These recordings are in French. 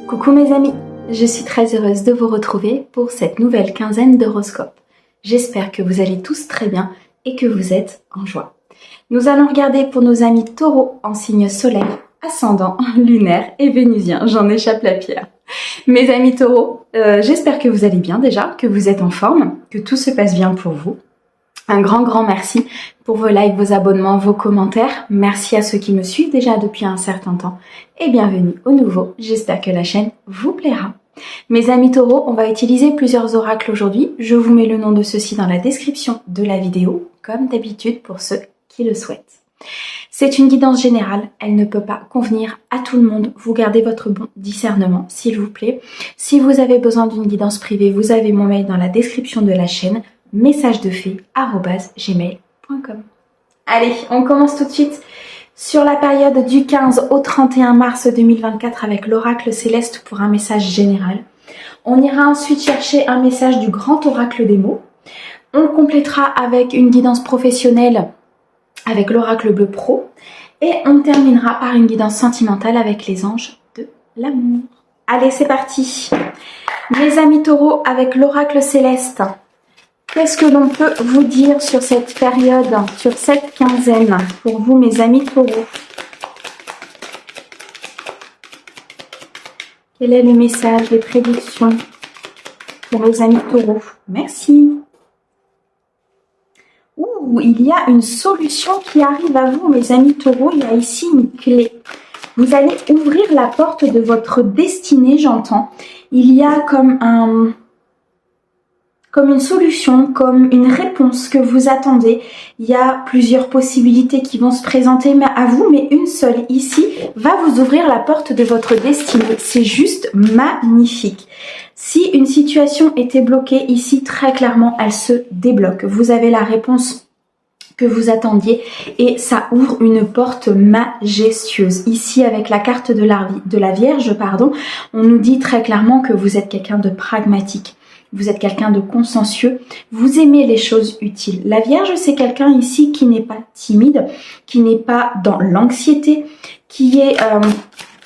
Coucou mes amis, je suis très heureuse de vous retrouver pour cette nouvelle quinzaine d'horoscopes. J'espère que vous allez tous très bien et que vous êtes en joie. Nous allons regarder pour nos amis taureaux en signe solaire, ascendant, lunaire et vénusien. J'en échappe la pierre. Mes amis taureaux, j'espère que vous allez bien déjà, que vous êtes en forme, que tout se passe bien pour vous. Un grand merci pour vos likes, vos abonnements, vos commentaires. Merci à ceux qui me suivent déjà depuis un certain temps. Et bienvenue aux nouveaux. J'espère que la chaîne vous plaira. Mes amis taureaux, on va utiliser plusieurs oracles aujourd'hui. Je vous mets le nom de ceux-ci dans la description de la vidéo, comme d'habitude pour ceux qui le souhaitent. C'est une guidance générale, elle ne peut pas convenir à tout le monde. Vous gardez votre bon discernement, s'il vous plaît. Si vous avez besoin d'une guidance privée, vous avez mon mail dans la description de la chaîne, messagedefée@gmail.com. Allez, on commence tout de suite sur la période du 15 au 31 mars 2024 avec l'oracle céleste pour un message général. On ira ensuite chercher un message du grand oracle des mots. On le complétera avec une guidance professionnelle avec l'oracle bleu pro. Et on terminera par une guidance sentimentale avec les anges de l'amour. Allez, c'est parti. Mes amis taureaux, avec l'oracle céleste, qu'est-ce que l'on peut vous dire sur cette période, sur cette quinzaine, pour vous mes amis taureaux? Quel est le message, les prédictions pour les amis taureaux? Merci. Ouh, il y a une solution qui arrive à vous mes amis taureaux, il y a ici une clé. Vous allez ouvrir la porte de votre destinée, j'entends. Il y a comme une solution, comme une réponse que vous attendez. Il y a plusieurs possibilités qui vont se présenter à vous, mais une seule ici va vous ouvrir la porte de votre destinée. C'est juste magnifique. Si une situation était bloquée ici, très clairement, elle se débloque. Vous avez la réponse que vous attendiez et ça ouvre une porte majestueuse. Ici, avec la carte de la Vierge, on nous dit très clairement que vous êtes quelqu'un de pragmatique. Vous êtes quelqu'un de consciencieux, vous aimez les choses utiles. La Vierge, c'est quelqu'un ici qui n'est pas timide, qui n'est pas dans l'anxiété, qui est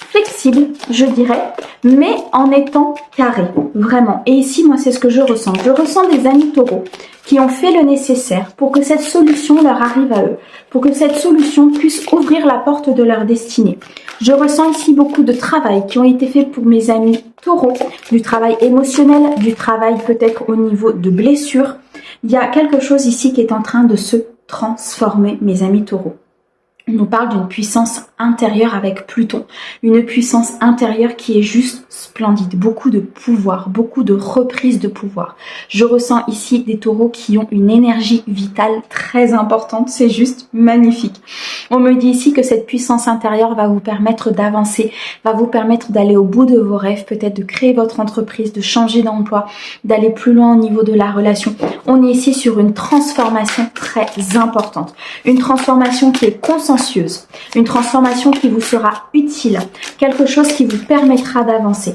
flexible, je dirais, mais en étant carré, vraiment. Et ici, moi, c'est ce que je ressens. Je ressens des amis taureaux qui ont fait le nécessaire pour que cette solution leur arrive à eux, pour que cette solution puisse ouvrir la porte de leur destinée. Je ressens ici beaucoup de travail qui ont été faits pour mes amis taureaux, du travail émotionnel, du travail peut-être au niveau de blessures. Il y a quelque chose ici qui est en train de se transformer, mes amis taureaux. On nous parle d'une puissance intérieure avec Pluton, une puissance intérieure qui est juste splendide, beaucoup de pouvoir, beaucoup de reprise de pouvoir. Je ressens ici des taureaux qui ont une énergie vitale très importante, c'est juste magnifique. On me dit ici que cette puissance intérieure va vous permettre d'avancer, va vous permettre d'aller au bout de vos rêves, peut-être de créer votre entreprise, de changer d'emploi, d'aller plus loin au niveau de la relation. On est ici sur une transformation très importante, une transformation qui est consciencieuse, une transformation qui vous sera utile, quelque chose qui vous permettra d'avancer.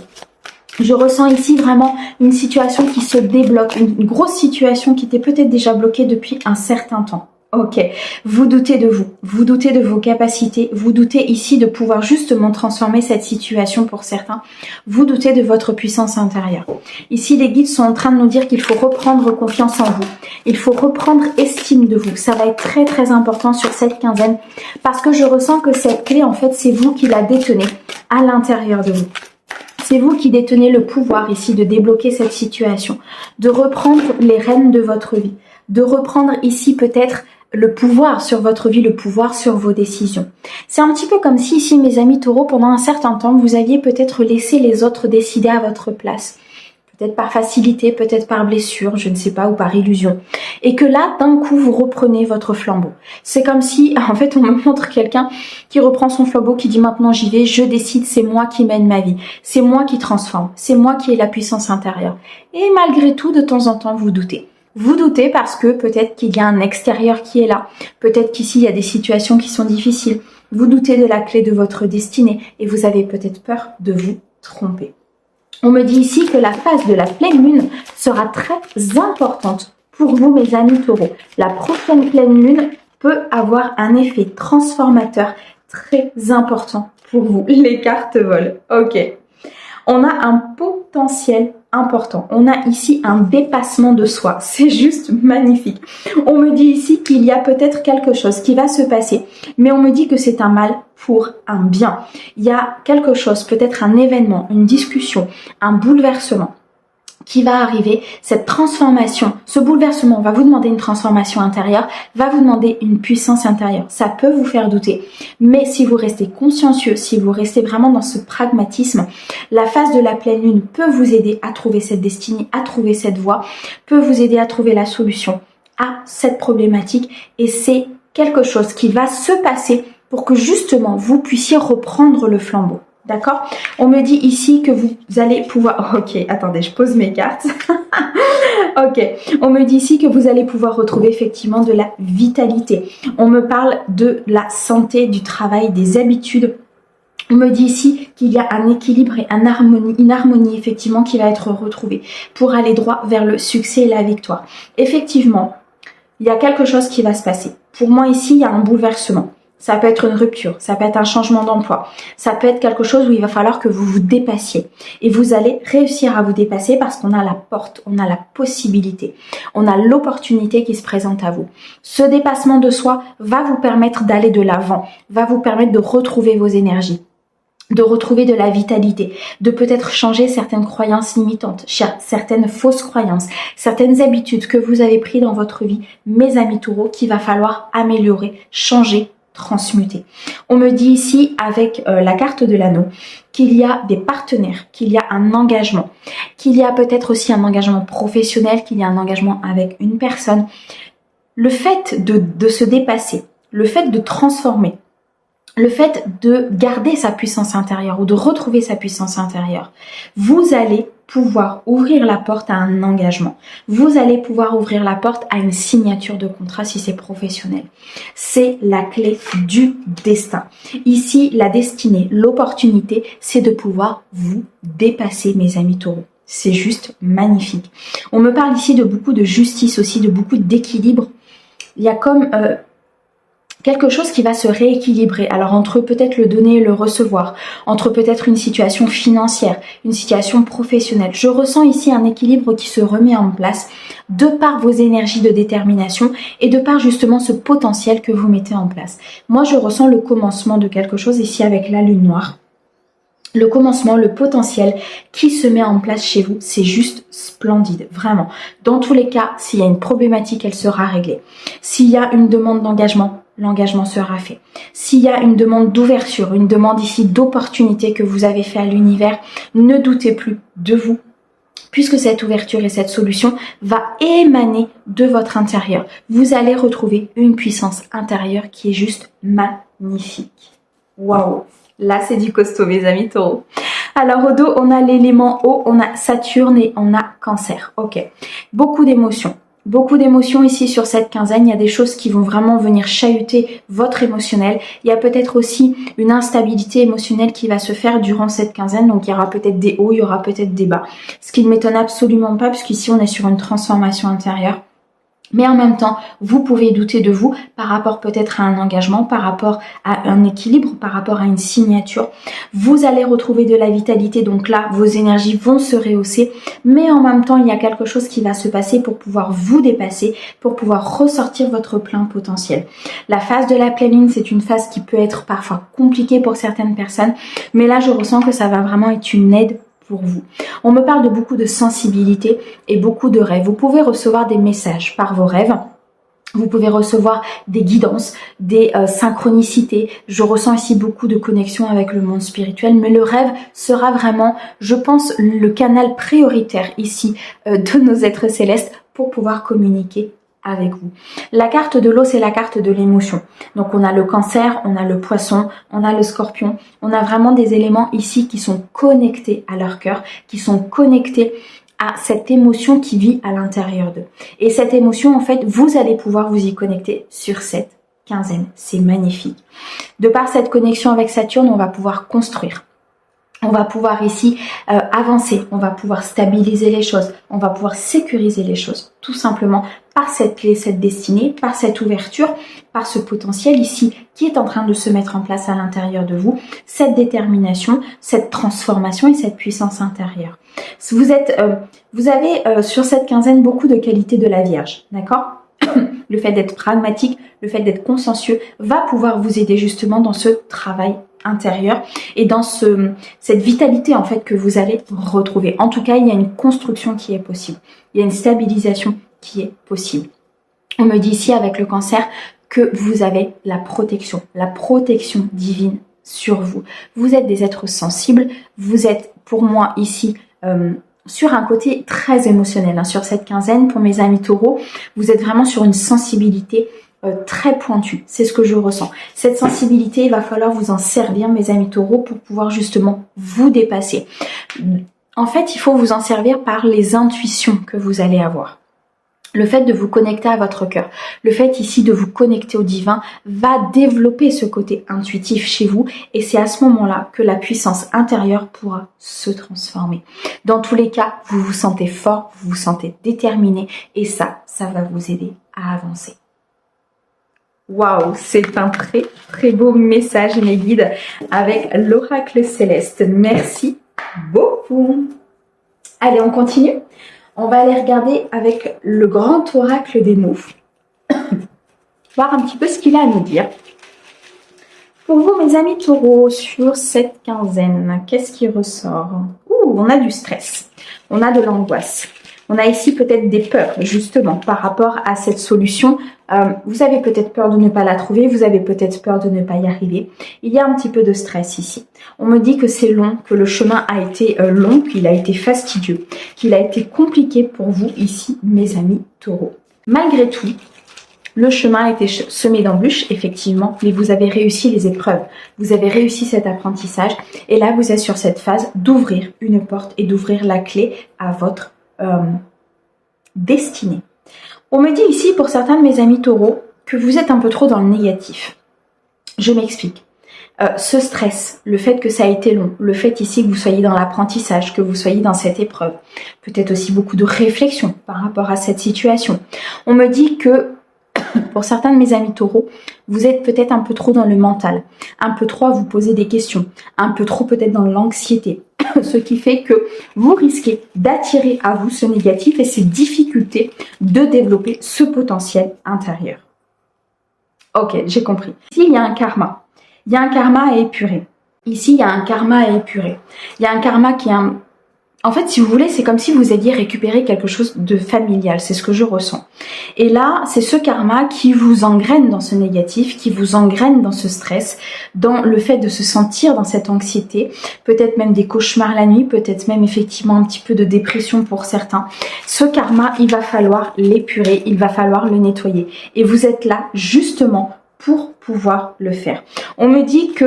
Je ressens ici vraiment une situation qui se débloque, une grosse situation qui était peut-être déjà bloquée depuis un certain temps. Ok, vous doutez de vous doutez de vos capacités, vous doutez ici de pouvoir justement transformer cette situation pour certains, vous doutez de votre puissance intérieure. Ici, les guides sont en train de nous dire qu'il faut reprendre confiance en vous, il faut reprendre estime de vous. Ça va être très important sur cette quinzaine parce que je ressens que cette clé, en fait, c'est vous qui la détenez à l'intérieur de vous. C'est vous qui détenez le pouvoir ici de débloquer cette situation, de reprendre les rênes de votre vie, de reprendre ici peut-être le pouvoir sur votre vie, le pouvoir sur vos décisions. C'est un petit peu comme si ici, mes amis taureaux, pendant un certain temps, vous aviez peut-être laissé les autres décider à votre place. Peut-être par facilité, peut-être par blessure, je ne sais pas, ou par illusion. Et que là, d'un coup, vous reprenez votre flambeau. C'est comme si, en fait, on me montre quelqu'un qui reprend son flambeau, qui dit maintenant j'y vais, je décide, c'est moi qui mène ma vie. C'est moi qui transforme, c'est moi qui ai la puissance intérieure. Et malgré tout, de temps en temps, vous doutez. Vous doutez parce que peut-être qu'il y a un extérieur qui est là. Peut-être qu'ici, il y a des situations qui sont difficiles. Vous doutez de la clé de votre destinée et vous avez peut-être peur de vous tromper. On me dit ici que la phase de la pleine lune sera très importante pour vous, mes amis taureaux. La prochaine pleine lune peut avoir un effet transformateur très important pour vous. Les cartes volent. Ok. On a un potentiel important. On a ici un dépassement de soi. C'est juste magnifique. On me dit ici qu'il y a peut-être quelque chose qui va se passer, mais on me dit que c'est un mal pour un bien. Il y a quelque chose, peut-être un événement, une discussion, un bouleversement qui va arriver, cette transformation, ce bouleversement va vous demander une transformation intérieure, va vous demander une puissance intérieure. Ça peut vous faire douter, mais si vous restez consciencieux, si vous restez vraiment dans ce pragmatisme, la phase de la pleine lune peut vous aider à trouver cette destinée, à trouver cette voie, peut vous aider à trouver la solution à cette problématique, et c'est quelque chose qui va se passer pour que justement vous puissiez reprendre le flambeau. D'accord? On me dit ici que vous allez pouvoir... Ok, attendez, je pose mes cartes. Ok, on me dit ici que vous allez pouvoir retrouver effectivement de la vitalité. On me parle de la santé, du travail, des habitudes. On me dit ici qu'il y a un équilibre et une harmonie effectivement qui va être retrouvée pour aller droit vers le succès et la victoire. Effectivement, il y a quelque chose qui va se passer. Pour moi ici, il y a un bouleversement. Ça peut être une rupture, ça peut être un changement d'emploi, ça peut être quelque chose où il va falloir que vous vous dépassiez. Et vous allez réussir à vous dépasser parce qu'on a la porte, on a la possibilité, on a l'opportunité qui se présente à vous. Ce dépassement de soi va vous permettre d'aller de l'avant, va vous permettre de retrouver vos énergies, de retrouver de la vitalité, de peut-être changer certaines croyances limitantes, certaines fausses croyances, certaines habitudes que vous avez prises dans votre vie, mes amis taureaux, qu'il va falloir améliorer, changer, transmuter. On me dit ici avec la carte de l'anneau qu'il y a des partenaires, qu'il y a un engagement, qu'il y a peut-être aussi un engagement professionnel, qu'il y a un engagement avec une personne. Le fait de se dépasser, le fait de transformer, le fait de garder sa puissance intérieure ou de retrouver sa puissance intérieure, vous allez pouvoir ouvrir la porte à un engagement. Vous allez pouvoir ouvrir la porte à une signature de contrat si c'est professionnel. C'est la clé du destin. Ici, la destinée, l'opportunité, c'est de pouvoir vous dépasser, mes amis taureaux. C'est juste magnifique. On me parle ici de beaucoup de justice aussi, de beaucoup d'équilibre. Il y a comme... quelque chose qui va se rééquilibrer. Alors entre peut-être le donner et le recevoir, entre peut-être une situation financière, une situation professionnelle. Je ressens ici un équilibre qui se remet en place de par vos énergies de détermination et de par justement ce potentiel que vous mettez en place. Moi, je ressens le commencement de quelque chose ici avec la lune noire. Le commencement, le potentiel qui se met en place chez vous, c'est juste splendide, vraiment. Dans tous les cas, s'il y a une problématique, elle sera réglée. S'il y a une demande d'engagement, l'engagement sera fait. S'il y a une demande d'ouverture, une demande ici d'opportunité que vous avez fait à l'univers, ne doutez plus de vous, puisque cette ouverture et cette solution va émaner de votre intérieur. Vous allez retrouver une puissance intérieure qui est juste magnifique. Waouh! Là, c'est du costaud, mes amis taureaux. Alors, au dos, on a l'élément eau, on a Saturne et on a Cancer. Ok. Beaucoup d'émotions. Beaucoup d'émotions ici sur cette quinzaine. Il y a des choses qui vont vraiment venir chahuter votre émotionnel. Il y a peut-être aussi une instabilité émotionnelle qui va se faire durant cette quinzaine. Donc, il y aura peut-être des hauts, il y aura peut-être des bas. Ce qui ne m'étonne absolument pas, puisqu'ici, on est sur une transformation intérieure. Mais en même temps, vous pouvez douter de vous par rapport peut-être à un engagement, par rapport à un équilibre, par rapport à une signature. Vous allez retrouver de la vitalité, donc là, vos énergies vont se rehausser. Mais en même temps, il y a quelque chose qui va se passer pour pouvoir vous dépasser, pour pouvoir ressortir votre plein potentiel. La phase de la pleine lune, c'est une phase qui peut être parfois compliquée pour certaines personnes. Mais là, je ressens que ça va vraiment être une aide pour vous. On me parle de beaucoup de sensibilité et beaucoup de rêves. Vous pouvez recevoir des messages par vos rêves. Vous pouvez recevoir des guidances, des synchronicités. Je ressens ici beaucoup de connexion avec le monde spirituel, mais le rêve sera vraiment, je pense, le canal prioritaire ici de nos êtres célestes pour pouvoir communiquer avec vous. La carte de l'eau, c'est la carte de l'émotion. Donc on a le Cancer, on a le Poisson, on a le Scorpion. On a vraiment des éléments ici qui sont connectés à leur cœur, qui sont connectés à cette émotion qui vit à l'intérieur d'eux. Et cette émotion, en fait, vous allez pouvoir vous y connecter sur cette quinzaine. C'est magnifique. De par cette connexion avec Saturne, on va pouvoir construire. On va pouvoir ici avancer, on va pouvoir stabiliser les choses, on va pouvoir sécuriser les choses, tout simplement par cette clé, cette destinée, par cette ouverture, par ce potentiel ici qui est en train de se mettre en place à l'intérieur de vous, cette détermination, cette transformation et cette puissance intérieure. Vous avez sur cette quinzaine beaucoup de qualités de la Vierge, d'accord ? Le fait d'être pragmatique, le fait d'être consciencieux va pouvoir vous aider justement dans ce travail intérieur et dans cette vitalité en fait que vous allez retrouver. En tout cas, il y a une construction qui est possible. Il y a une stabilisation qui est possible. On me dit ici avec le Cancer que vous avez la protection divine sur vous. Vous êtes des êtres sensibles. Vous êtes pour moi ici sur un côté très émotionnel. Sur cette quinzaine, pour mes amis taureaux, vous êtes vraiment sur une sensibilité très pointue. C'est ce que je ressens. Cette sensibilité, il va falloir vous en servir, mes amis taureaux, pour pouvoir justement vous dépasser. En fait, il faut vous en servir par les intuitions que vous allez avoir. Le fait de vous connecter à votre cœur, le fait ici de vous connecter au divin va développer ce côté intuitif chez vous et c'est à ce moment-là que la puissance intérieure pourra se transformer. Dans tous les cas, vous vous sentez fort, vous vous sentez déterminé et ça va vous aider à avancer. Waouh, c'est un très très beau message mes guides avec l'oracle céleste. Merci beaucoup. Allez, on continue. On va aller regarder avec le grand oracle des mots. Voir un petit peu ce qu'il a à nous dire. Pour vous, mes amis taureaux, sur cette quinzaine, qu'est-ce qui ressort? On a du stress, on a de l'angoisse. On a ici peut-être des peurs, justement, par rapport à cette solution. Vous avez peut-être peur de ne pas la trouver, vous avez peut-être peur de ne pas y arriver. Il y a un petit peu de stress ici. On me dit que c'est long, que le chemin a été long, qu'il a été fastidieux, qu'il a été compliqué pour vous ici, mes amis taureaux. Malgré tout, le chemin a été semé d'embûches, effectivement, mais vous avez réussi les épreuves. Vous avez réussi cet apprentissage. Et là, vous êtes sur cette phase d'ouvrir une porte et d'ouvrir la clé à votre destinée. On me dit ici, pour certains de mes amis taureaux, que vous êtes un peu trop dans le négatif. Je m'explique. Ce stress, le fait que ça a été long, le fait ici que vous soyez dans l'apprentissage, que vous soyez dans cette épreuve, peut-être aussi beaucoup de réflexion par rapport à cette situation. On me dit que pour certains de mes amis taureaux, vous êtes peut-être un peu trop dans le mental, un peu trop à vous poser des questions, un peu trop peut-être dans l'anxiété, ce qui fait que vous risquez d'attirer à vous ce négatif et ces difficultés de développer ce potentiel intérieur. Ok, j'ai compris. Ici, il y a un karma. Il y a un karma à épurer. Ici, il y a un karma à épurer. Il y a un karma qui est un... En fait, si vous voulez, c'est comme si vous alliez récupérer quelque chose de familial. C'est ce que je ressens. Et là, c'est ce karma qui vous engraine dans ce négatif, qui vous engraine dans ce stress, dans le fait de se sentir dans cette anxiété, peut-être même des cauchemars la nuit, peut-être même effectivement un petit peu de dépression pour certains. Ce karma, il va falloir l'épurer, il va falloir le nettoyer. Et vous êtes là justement pour pouvoir le faire. On me dit que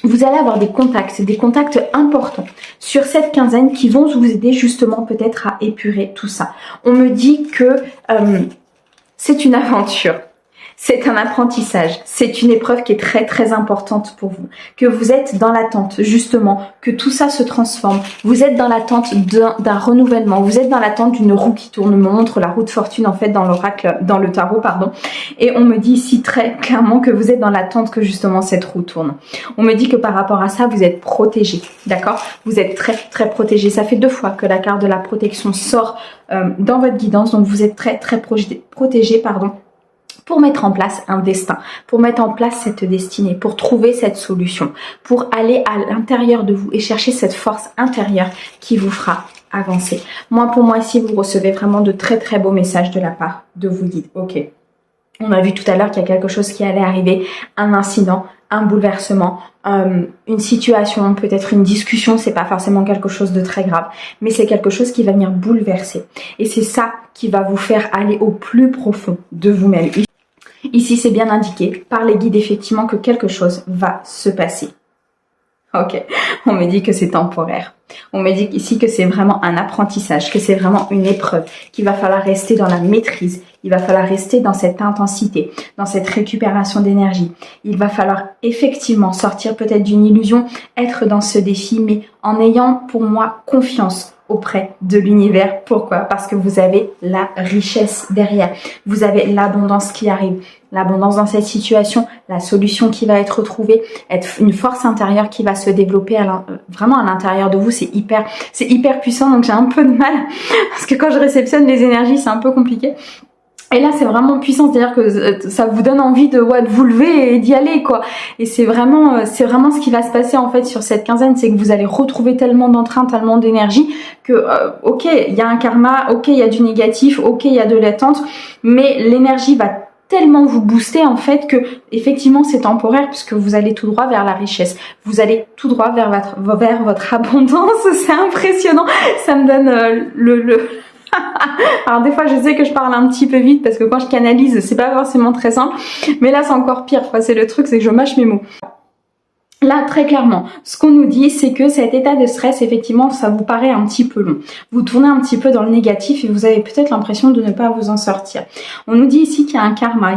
vous allez avoir des contacts importants sur cette quinzaine qui vont vous aider justement peut-être à épurer tout ça. On me dit que c'est une aventure, c'est un apprentissage, c'est une épreuve qui est très très importante pour vous, que vous êtes dans l'attente justement, que tout ça se transforme, vous êtes dans l'attente d'un renouvellement, vous êtes dans l'attente d'une roue qui tourne, on me montre la roue de fortune en fait dans l'oracle, dans le tarot pardon, et on me dit ici très clairement que vous êtes dans l'attente que justement cette roue tourne. On me dit que par rapport à ça vous êtes protégé, d'accord? Vous êtes très très protégé, ça fait 2 fois que la carte de la protection sort dans votre guidance, donc vous êtes très très protégé pardon, pour mettre en place un destin, pour mettre en place cette destinée, pour trouver cette solution, pour aller à l'intérieur de vous et chercher cette force intérieure qui vous fera avancer. Moi, pour moi, ici, vous recevez vraiment de très très beaux messages de la part de vos guides. Ok. On a vu tout à l'heure qu'il y a quelque chose qui allait arriver, un incident, un bouleversement, une situation, peut-être une discussion, c'est pas forcément quelque chose de très grave, mais c'est quelque chose qui va venir bouleverser. Et c'est ça qui va vous faire aller au plus profond de vous-même. Ici, c'est bien indiqué par les guides effectivement que quelque chose va se passer. Ok, on me dit que c'est temporaire. On me dit ici que c'est vraiment un apprentissage, que c'est vraiment une épreuve, qu'il va falloir rester dans la maîtrise, il va falloir rester dans cette intensité, dans cette récupération d'énergie. Il va falloir effectivement sortir peut-être d'une illusion, être dans ce défi, mais en ayant pour moi confiance auprès de l'univers. Pourquoi? Parce que vous avez la richesse derrière. Vous avez l'abondance qui arrive. L'abondance dans cette situation, la solution qui va être trouvée, une force intérieure qui va se développer vraiment à l'intérieur de vous. C'est hyper puissant, donc j'ai un peu de mal parce que quand je réceptionne les énergies, c'est un peu compliqué. Et là, c'est vraiment puissant, c'est-à-dire que ça vous donne envie de vous lever et d'y aller, quoi. Et c'est vraiment ce qui va se passer en fait sur cette quinzaine, c'est que vous allez retrouver tellement d'entrain, tellement d'énergie que, ok, il y a un karma, ok, il y a du négatif, ok, il y a de l'attente, mais l'énergie va tellement vous booster en fait que effectivement c'est temporaire puisque vous allez tout droit vers la richesse, vous allez tout droit vers votre abondance. C'est impressionnant, ça me donne Alors des fois je sais que je parle un petit peu vite parce que quand je canalise c'est pas forcément très simple, mais là c'est encore pire quoi. C'est le truc, c'est que je mâche mes mots. Là, très clairement, ce qu'on nous dit, c'est que cet état de stress, effectivement, ça vous paraît un petit peu long. Vous tournez un petit peu dans le négatif et vous avez peut-être l'impression de ne pas vous en sortir. On nous dit ici qu'il y a un karma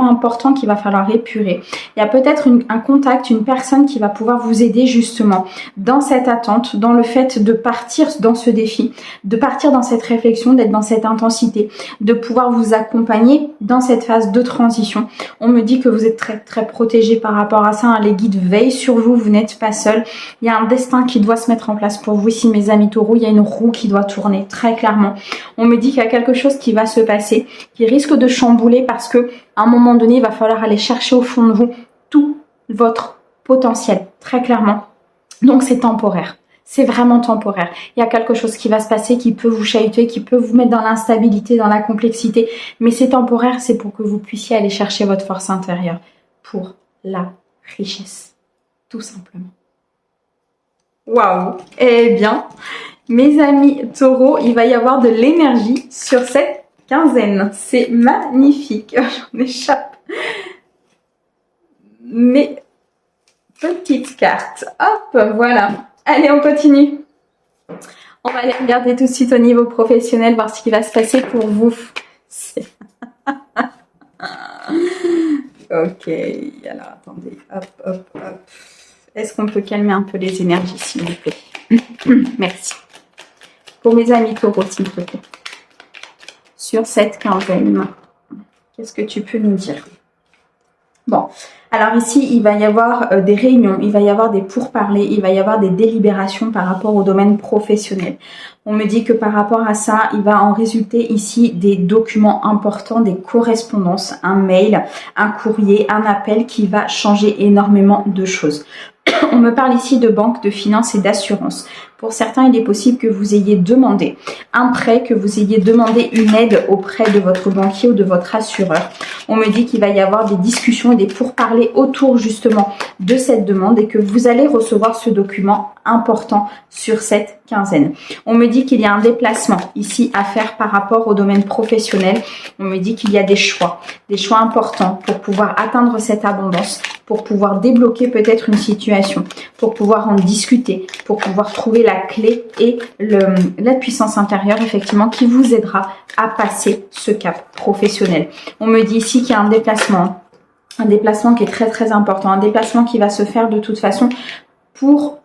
important qu'il va falloir épurer. Il y a peut-être un contact, une personne qui va pouvoir vous aider justement dans cette attente, dans le fait de partir dans ce défi, de partir dans cette réflexion, d'être dans cette intensité, de pouvoir vous accompagner dans cette phase de transition. On me dit que vous êtes très très protégé par rapport à ça, hein. Les guides veillent sur vous n'êtes pas seul. Il y a un destin qui doit se mettre en place pour vous ici, mes amis taureaux. Il y a une roue qui doit tourner, très clairement. On me dit qu'il y a quelque chose qui va se passer, qui risque de chambouler parce que à un moment donné, il va falloir aller chercher au fond de vous tout votre potentiel, très clairement. Donc c'est temporaire. C'est vraiment temporaire. Il y a quelque chose qui va se passer qui peut vous chahuter, qui peut vous mettre dans l'instabilité, dans la complexité. Mais c'est temporaire, c'est pour que vous puissiez aller chercher votre force intérieure pour la richesse. Tout simplement. Waouh! Eh bien, mes amis taureaux, il va y avoir de l'énergie sur cette quinzaine. C'est magnifique. J'en échappe. Mes petites cartes. Hop, voilà. Allez, on continue. On va aller regarder tout de suite au niveau professionnel, voir ce qui va se passer pour vous. Ok, alors attendez. Hop, hop, hop. Est-ce qu'on peut calmer un peu les énergies, s'il vous plaît? Merci. Pour mes amis taureaux, s'il vous plaît. Sur cette quinzaine, qu'est-ce que tu peux nous dire? Bon, alors ici, il va y avoir des réunions, il va y avoir des pourparlers, il va y avoir des délibérations par rapport au domaine professionnel. On me dit que par rapport à ça, il va en résulter ici des documents importants, des correspondances, un mail, un courrier, un appel qui va changer énormément de choses. On me parle ici de banque, de finances et d'assurance. Pour certains, il est possible que vous ayez demandé un prêt, que vous ayez demandé une aide auprès de votre banquier ou de votre assureur. On me dit qu'il va y avoir des discussions et des pourparlers autour justement de cette demande et que vous allez recevoir ce document important sur cette quinzaine. On me dit qu'il y a un déplacement ici à faire par rapport au domaine professionnel. On me dit qu'il y a des choix importants pour pouvoir atteindre cette abondance, pour pouvoir débloquer peut-être une situation, pour pouvoir en discuter, pour pouvoir trouver la clé et la puissance intérieure effectivement qui vous aidera à passer ce cap professionnel. On me dit ici qu'il y a un déplacement qui est très très important, un déplacement qui va se faire de toute façon pour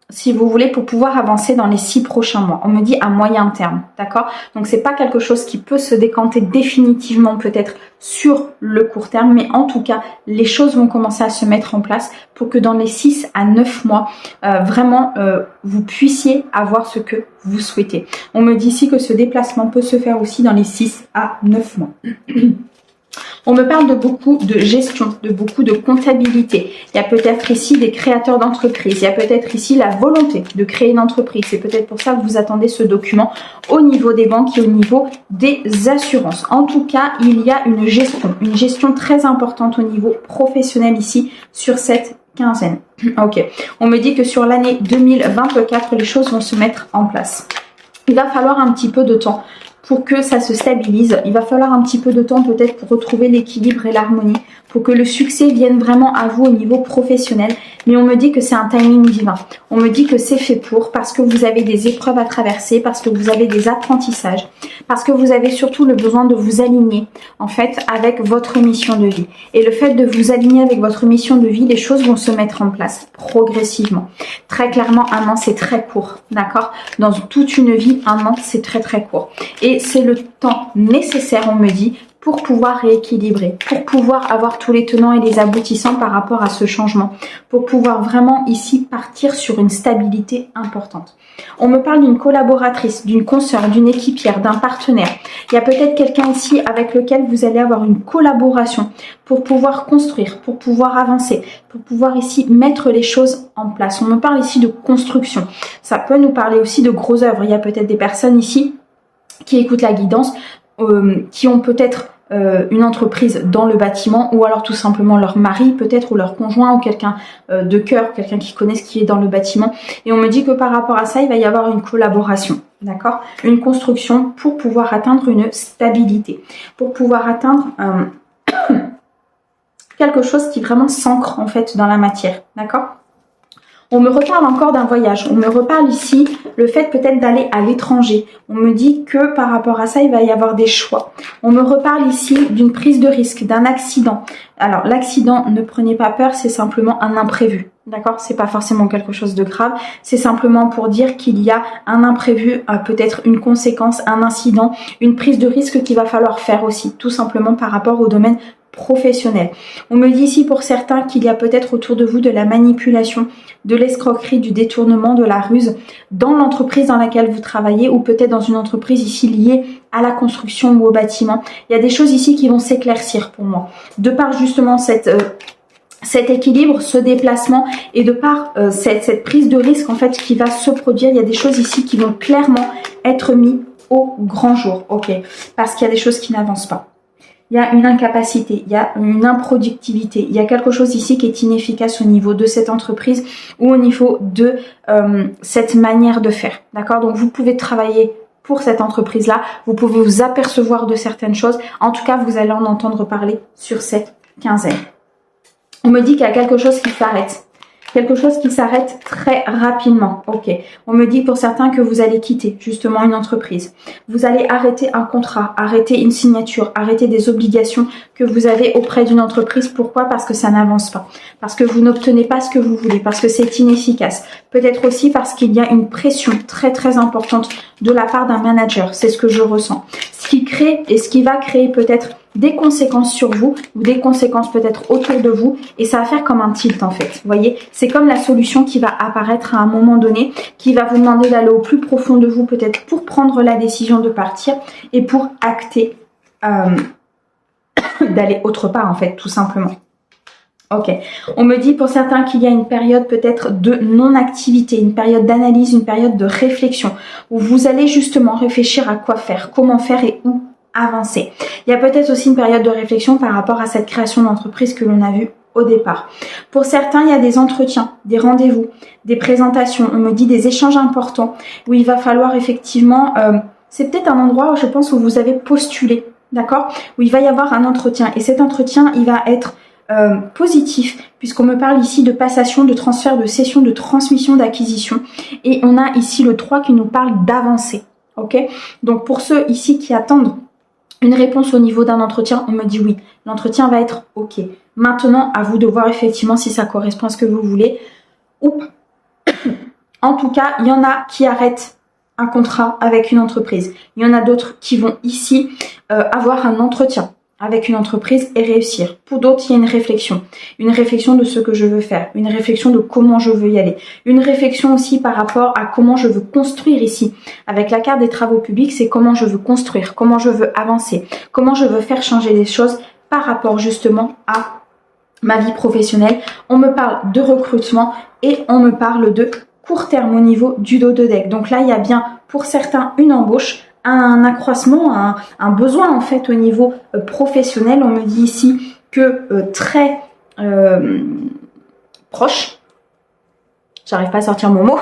si vous voulez, pour pouvoir avancer dans les 6 prochains mois. On me dit à moyen terme, d'accord? Donc c'est pas quelque chose qui peut se décanter définitivement peut-être sur le court terme, mais en tout cas, les choses vont commencer à se mettre en place pour que dans les 6 à 9 mois, vraiment, vous puissiez avoir ce que vous souhaitez. On me dit ici que ce déplacement peut se faire aussi dans les 6 à 9 mois. On me parle de beaucoup de gestion, de beaucoup de comptabilité. Il y a peut-être ici des créateurs d'entreprises. Il y a peut-être ici la volonté de créer une entreprise. C'est peut-être pour ça que vous attendez ce document au niveau des banques et au niveau des assurances. En tout cas, il y a une gestion très importante au niveau professionnel ici sur cette quinzaine. Ok, on me dit que sur l'année 2024, les choses vont se mettre en place. Il va falloir un petit peu de temps pour que ça se stabilise. Il va falloir un petit peu de temps peut-être pour retrouver l'équilibre et l'harmonie, pour que le succès vienne vraiment à vous au niveau professionnel. mais on me dit que c'est un timing divin. On me dit que c'est fait pour, parce que vous avez des épreuves à traverser, parce que vous avez des apprentissages, parce que vous avez surtout le besoin de vous aligner, en fait, avec votre mission de vie. Et le fait de vous aligner avec votre mission de vie, les choses vont se mettre en place progressivement. Très clairement, un an, c'est très court, d'accord? Dans toute une vie, un an, c'est très très court. Et c'est le temps nécessaire, on me dit, pour pouvoir rééquilibrer, pour pouvoir avoir tous les tenants et les aboutissants par rapport à ce changement, pour pouvoir vraiment ici partir sur une stabilité importante. On me parle d'une collaboratrice, d'une consoeur, d'une équipière, d'un partenaire. Il y a peut-être quelqu'un ici avec lequel vous allez avoir une collaboration pour pouvoir construire, pour pouvoir avancer, pour pouvoir ici mettre les choses en place. On me parle ici de construction. Ça peut nous parler aussi de grosses œuvres. Il y a peut-être des personnes ici qui écoutent la guidance, qui ont peut-être une entreprise dans le bâtiment, ou alors tout simplement leur mari peut-être, ou leur conjoint, ou quelqu'un de cœur, quelqu'un qui connaît ce qui est dans le bâtiment. Et on me dit que par rapport à ça, il va y avoir une collaboration, d'accord, une construction pour pouvoir atteindre une stabilité, pour pouvoir atteindre quelque chose qui vraiment s'ancre en fait dans la matière, d'accord. On me reparle encore d'un voyage. On me reparle ici le fait peut-être d'aller à l'étranger. On me dit que par rapport à ça, il va y avoir des choix. On me reparle ici d'une prise de risque, d'un accident. Alors l'accident, ne prenez pas peur, c'est simplement un imprévu. D'accord? C'est pas forcément quelque chose de grave. C'est simplement pour dire qu'il y a un imprévu, peut-être une conséquence, un incident, une prise de risque qu'il va falloir faire aussi. Tout simplement par rapport au domaine professionnel. On me dit ici pour certains qu'il y a peut-être autour de vous de la manipulation, de l'escroquerie, du détournement, de la ruse dans l'entreprise dans laquelle vous travaillez, ou peut-être dans une entreprise ici liée à la construction ou au bâtiment. Il y a des choses ici qui vont s'éclaircir pour moi. De par justement cet équilibre, ce déplacement, et de par cette prise de risque en fait qui va se produire, il y a des choses ici qui vont clairement être mises au grand jour, ok, parce qu'il y a des choses qui n'avancent pas. Il y a une incapacité, il y a une improductivité, il y a quelque chose ici qui est inefficace au niveau de cette entreprise ou au niveau de cette manière de faire, d'accord? Donc vous pouvez travailler pour cette entreprise-là, vous pouvez vous apercevoir de certaines choses, en tout cas vous allez en entendre parler sur cette quinzaine. On me dit qu'il y a quelque chose qui s'arrête. Quelque chose qui s'arrête très rapidement. Ok. On me dit pour certains que vous allez quitter justement une entreprise. Vous allez arrêter un contrat, arrêter une signature, arrêter des obligations que vous avez auprès d'une entreprise. Pourquoi? Parce que ça n'avance pas. Parce que vous n'obtenez pas ce que vous voulez. Parce que c'est inefficace. Peut-être aussi parce qu'il y a une pression très très importante de la part d'un manager. C'est ce que je ressens. Ce qui crée et ce qui va créer peut-être des conséquences sur vous ou des conséquences peut-être autour de vous, et ça va faire comme un tilt en fait. Vous voyez, c'est comme la solution qui va apparaître à un moment donné, qui va vous demander d'aller au plus profond de vous peut-être pour prendre la décision de partir et pour acter d'aller autre part en fait, tout simplement. Ok, on me dit pour certains qu'il y a une période peut-être de non-activité, une période d'analyse, une période de réflexion, où vous allez justement réfléchir à quoi faire, comment faire et où avancer. Il y a peut-être aussi une période de réflexion par rapport à cette création d'entreprise que l'on a vue au départ. Pour certains, il y a des entretiens, des rendez-vous, des présentations, on me dit des échanges importants où il va falloir effectivement, c'est peut-être un endroit, je pense, où vous avez postulé, d'accord, où il va y avoir un entretien, et cet entretien, il va être positif, puisqu'on me parle ici de passation, de transfert, de cession, de transmission, d'acquisition, et on a ici le 3 qui nous parle d'avancer, ok. Donc pour ceux ici qui attendent une réponse au niveau d'un entretien, on me dit oui, l'entretien va être ok. Maintenant, à vous de voir effectivement si ça correspond à ce que vous voulez ou pas. En tout cas, il y en a qui arrêtent un contrat avec une entreprise. Il y en a d'autres qui vont ici avoir un entretien avec une entreprise et réussir. Pour d'autres, il y a une réflexion de ce que je veux faire, une réflexion de comment je veux y aller, une réflexion aussi par rapport à comment je veux construire ici. Avec la carte des travaux publics, c'est comment je veux construire, comment je veux avancer, comment je veux faire changer les choses par rapport justement à ma vie professionnelle. On me parle de recrutement et on me parle de court terme au niveau du dos de deck. Donc là, il y a bien pour certains une embauche, un accroissement, un besoin en fait au niveau professionnel. On me dit ici que très proche, j'arrive pas à sortir mon mot,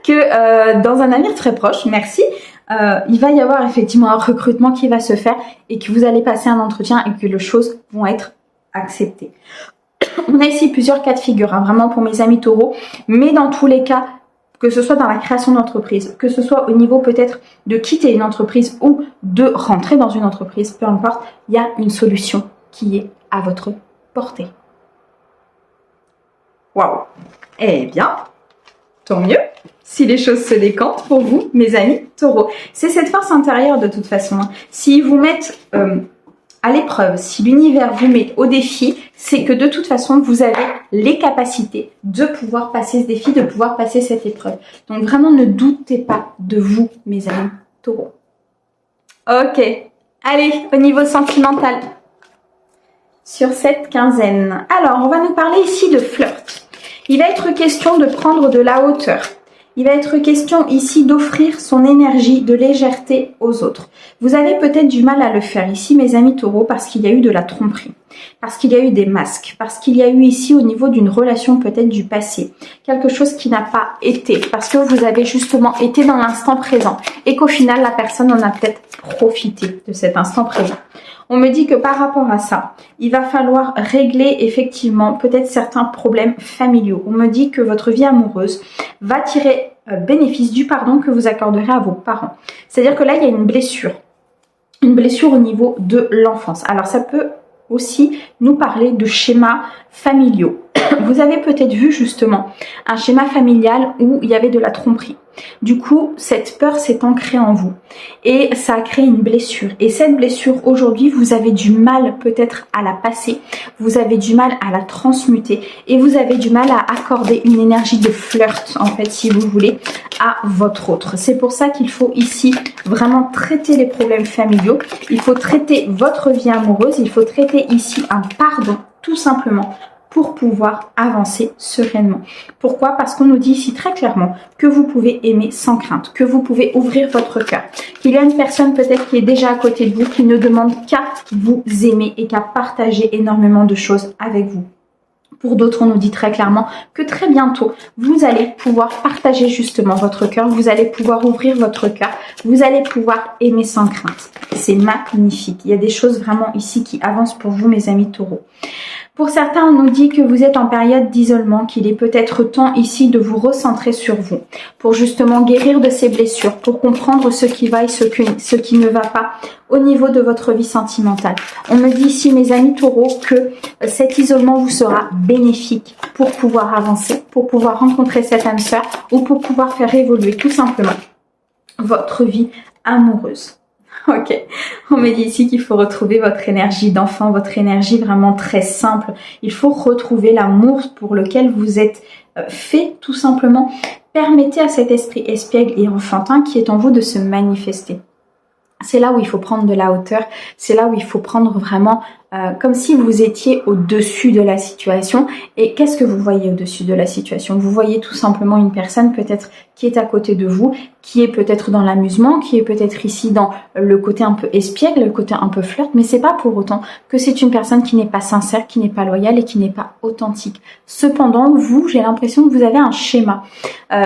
que dans un avenir très proche, merci, il va y avoir effectivement un recrutement qui va se faire et que vous allez passer un entretien et que les choses vont être acceptées. On a ici plusieurs cas de figure, hein, vraiment pour mes amis taureaux, mais dans tous les cas, que ce soit dans la création d'entreprise, que ce soit au niveau peut-être de quitter une entreprise ou de rentrer dans une entreprise, peu importe, il y a une solution qui est à votre portée. Waouh! Eh bien, tant mieux si les choses se décantent pour vous, mes amis taureaux. C'est cette force intérieure de toute façon. Hein. S'ils vous mettent à l'épreuve, si l'univers vous met au défi, c'est que de toute façon, vous avez les capacités de pouvoir passer ce défi, de pouvoir passer cette épreuve. Donc vraiment, ne doutez pas de vous, mes amis taureaux. Ok, allez, au niveau sentimental, sur cette quinzaine. Alors, on va nous parler ici de flirt. Il va être question de prendre de la hauteur. Il va être question ici d'offrir son énergie de légèreté aux autres. Vous avez peut-être du mal à le faire ici, mes amis taureaux, parce qu'il y a eu de la tromperie, parce qu'il y a eu des masques, parce qu'il y a eu ici au niveau d'une relation peut-être du passé, quelque chose qui n'a pas été, parce que vous avez justement été dans l'instant présent et qu'au final, la personne en a peut-être profité de cet instant présent. On me dit que par rapport à ça, il va falloir régler effectivement peut-être certains problèmes familiaux. On me dit que votre vie amoureuse va tirer bénéfice du pardon que vous accorderez à vos parents. C'est-à-dire que là, il y a une blessure au niveau de l'enfance. Alors ça peut aussi nous parler de schémas familiaux. Vous avez peut-être vu justement un schéma familial où il y avait de la tromperie. Du coup, cette peur s'est ancrée en vous et ça a créé une blessure. Et cette blessure, aujourd'hui, vous avez du mal peut-être à la passer, vous avez du mal à la transmuter et vous avez du mal à accorder une énergie de flirt, en fait, si vous voulez, à votre autre. C'est pour ça qu'il faut ici vraiment traiter les problèmes familiaux, il faut traiter votre vie amoureuse, il faut traiter ici un pardon, tout simplement, pour pouvoir avancer sereinement. Pourquoi? Parce qu'on nous dit ici très clairement que vous pouvez aimer sans crainte, que vous pouvez ouvrir votre cœur, qu'il y a une personne peut-être qui est déjà à côté de vous, qui ne demande qu'à vous aimer et qu'à partager énormément de choses avec vous. Pour d'autres, on nous dit très clairement que très bientôt, vous allez pouvoir partager justement votre cœur, vous allez pouvoir ouvrir votre cœur, vous allez pouvoir aimer sans crainte. C'est magnifique. Il y a des choses vraiment ici qui avancent pour vous, mes amis taureaux. Pour certains, on nous dit que vous êtes en période d'isolement, qu'il est peut-être temps ici de vous recentrer sur vous, pour justement guérir de ces blessures, pour comprendre ce qui va et ce qui ne va pas au niveau de votre vie sentimentale. On me dit ici, mes amis taureaux, que cet isolement vous sera bénéfique pour pouvoir avancer, pour pouvoir rencontrer cette âme sœur ou pour pouvoir faire évoluer tout simplement votre vie amoureuse. Ok, on me dit ici qu'il faut retrouver votre énergie d'enfant, votre énergie vraiment très simple. Il faut retrouver l'amour pour lequel vous êtes fait, tout simplement. Permettez à cet esprit espiègle et enfantin qui est en vous de se manifester. C'est là où il faut prendre de la hauteur, c'est là où il faut prendre vraiment comme si vous étiez au-dessus de la situation. Et qu'est-ce que vous voyez au-dessus de la situation? Vous voyez tout simplement une personne peut-être qui est à côté de vous, qui est peut-être dans l'amusement, qui est peut-être ici dans le côté un peu espiègle, le côté un peu flirt, mais c'est pas pour autant que c'est une personne qui n'est pas sincère, qui n'est pas loyale et qui n'est pas authentique. Cependant, vous, j'ai l'impression que vous avez un schéma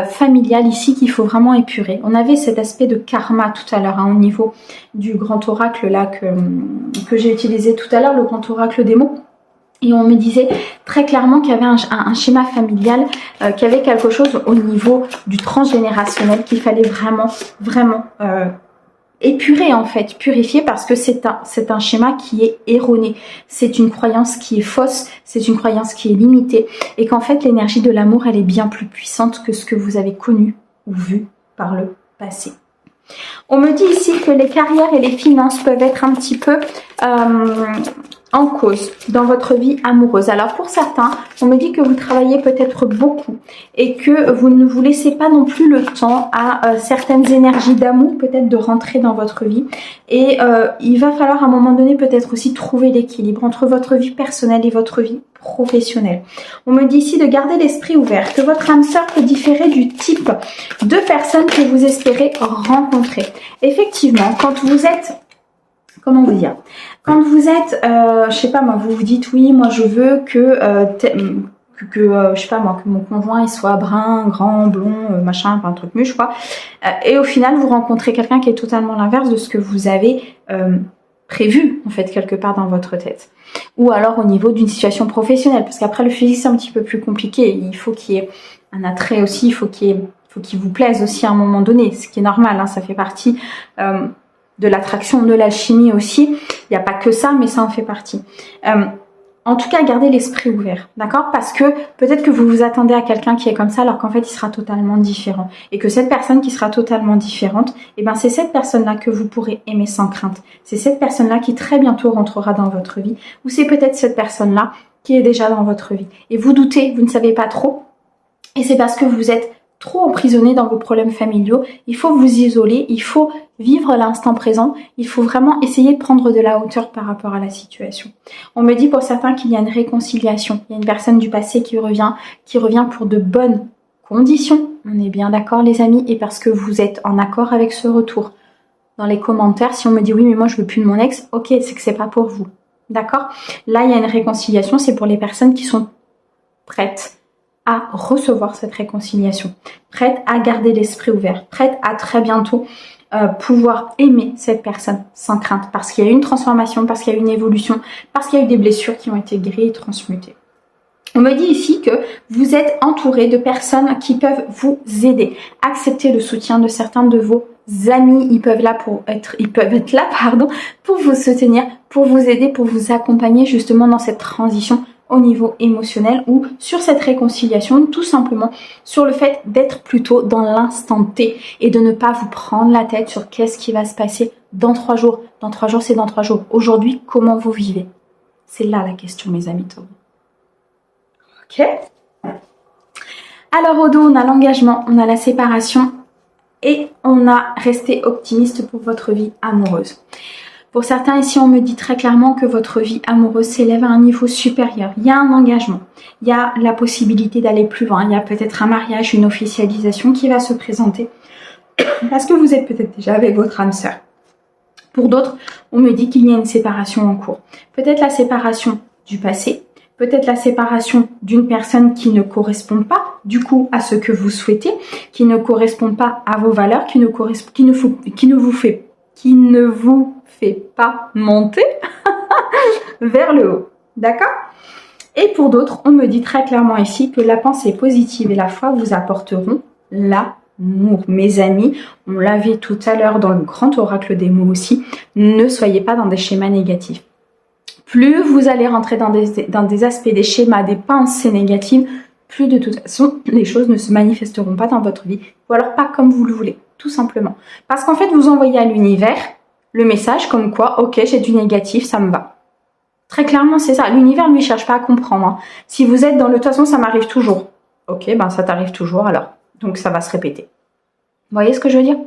familial ici qu'il faut vraiment épurer. On avait cet aspect de karma tout à l'heure, hein, au niveau du grand oracle là que j'ai utilisé tout à l'heure, le grand oracle des mots. Et on me disait très clairement qu'il y avait un schéma familial, qu'il y avait quelque chose au niveau du transgénérationnel qu'il fallait vraiment épurer en fait, purifier, parce que c'est un schéma qui est erroné. C'est une croyance qui est fausse, c'est une croyance qui est limitée et qu'en fait l'énergie de l'amour elle est bien plus puissante que ce que vous avez connu ou vu par le passé. On me dit ici que les carrières et les finances peuvent être un petit peu en cause dans votre vie amoureuse. Alors pour certains, on me dit que vous travaillez peut-être beaucoup et que vous ne vous laissez pas non plus le temps à certaines énergies d'amour peut-être de rentrer dans votre vie. Et il va falloir à un moment donné peut-être aussi trouver l'équilibre entre votre vie personnelle et votre vie professionnelle. On me dit ici de garder l'esprit ouvert, que votre âme sœur peut différer du type de personnes que vous espérez rencontrer. Effectivement, quand vous êtes, comment vous dire, quand vous êtes, je sais pas moi, vous vous dites oui, moi je veux que je sais pas moi, que mon conjoint il soit brun, grand, blond, machin, un truc muche quoi. Et au final, vous rencontrez quelqu'un qui est totalement l'inverse de ce que vous avez prévu en fait quelque part dans votre tête. Ou alors au niveau d'une situation professionnelle, parce qu'après le physique c'est un petit peu plus compliqué, il faut qu'il y ait un attrait aussi, il faut qu'il vous plaise aussi à un moment donné, ce qui est normal, hein, ça fait partie de l'attraction, de l'alchimie aussi, il n'y a pas que ça, mais ça en fait partie. En tout cas, gardez l'esprit ouvert, d'accord? Parce que peut-être que vous vous attendez à quelqu'un qui est comme ça, alors qu'en fait, il sera totalement différent. Et que cette personne qui sera totalement différente, eh ben, c'est cette personne-là que vous pourrez aimer sans crainte. C'est cette personne-là qui très bientôt rentrera dans votre vie. Ou c'est peut-être cette personne-là qui est déjà dans votre vie. Et vous doutez, vous ne savez pas trop. Et c'est parce que vous êtes trop emprisonné dans vos problèmes familiaux. Il faut vous isoler, il faut vivre l'instant présent, il faut vraiment essayer de prendre de la hauteur par rapport à la situation. On me dit pour certains qu'il y a une réconciliation, il y a une personne du passé qui revient pour de bonnes conditions. On est bien d'accord les amis, et parce que vous êtes en accord avec ce retour. Dans les commentaires, si on me dit oui mais moi je veux plus de mon ex, ok, c'est que c'est pas pour vous. D'accord? Là il y a une réconciliation, c'est pour les personnes qui sont prêtes à recevoir cette réconciliation, prête à garder l'esprit ouvert, prête à très bientôt pouvoir aimer cette personne sans crainte, parce qu'il y a eu une transformation, parce qu'il y a eu une évolution, parce qu'il y a eu des blessures qui ont été guéries et transmutées. On me dit ici que vous êtes entouré de personnes qui peuvent vous aider. Acceptez le soutien de certains de vos amis, ils peuvent être là, pour vous soutenir, pour vous aider, pour vous accompagner justement dans cette transition au niveau émotionnel ou sur cette réconciliation, tout simplement sur le fait d'être plutôt dans l'instant T et de ne pas vous prendre la tête sur qu'est-ce qui va se passer dans 3 jours. Dans 3 jours, c'est dans 3 jours. Aujourd'hui, comment vous vivez? C'est là la question, mes amis taureaux. Ok? Alors au dos, on a l'engagement, on a la séparation et on a resté optimiste pour votre vie amoureuse. Pour certains ici, on me dit très clairement que votre vie amoureuse s'élève à un niveau supérieur. Il y a un engagement, il y a la possibilité d'aller plus loin, il y a peut-être un mariage, une officialisation qui va se présenter parce que vous êtes peut-être déjà avec votre âme sœur. Pour d'autres, on me dit qu'il y a une séparation en cours. Peut-être la séparation du passé, peut-être la séparation d'une personne qui ne correspond pas du coup à ce que vous souhaitez, qui ne correspond pas à vos valeurs, qui ne vous fait pas monter vers le haut, d'accord? Et pour d'autres, on me dit très clairement ici que la pensée positive et la foi vous apporteront l'amour. Mes amis, on l'a vu tout à l'heure dans le grand oracle des mots aussi, ne soyez pas dans des schémas négatifs. Plus vous allez rentrer dans des aspects, des schémas, des pensées négatives, plus de toute façon, les choses ne se manifesteront pas dans votre vie, ou alors pas comme vous le voulez, tout simplement. Parce qu'en fait, vous envoyez à l'univers le message comme quoi, ok, j'ai du négatif, ça me va. Très clairement, c'est ça. L'univers, lui, cherche pas à comprendre. Hein. Si vous êtes dans le, de toute façon, ça m'arrive toujours. Ok, ben ça t'arrive toujours alors. Donc ça va se répéter. Vous voyez ce que je veux dire?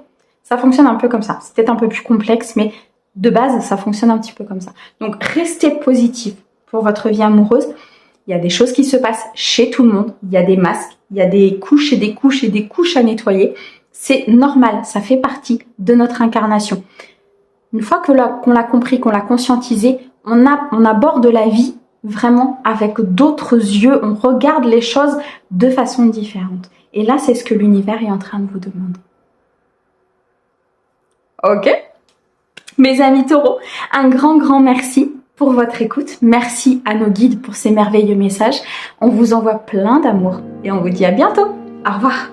Ça fonctionne un peu comme ça. C'est peut-être un peu plus complexe, mais de base, ça fonctionne un petit peu comme ça. Donc restez positif pour votre vie amoureuse. Il y a des choses qui se passent chez tout le monde. Il y a des masques, il y a des couches et des couches et des couches à nettoyer. C'est normal, ça fait partie de notre incarnation. Une fois qu'on l'a compris, qu'on l'a conscientisé, on aborde la vie vraiment avec d'autres yeux. On regarde les choses de façon différente. Et là, c'est ce que l'univers est en train de vous demander. Ok? Mes amis taureaux, un grand merci pour votre écoute. Merci à nos guides pour ces merveilleux messages. On vous envoie plein d'amour et on vous dit à bientôt. Au revoir.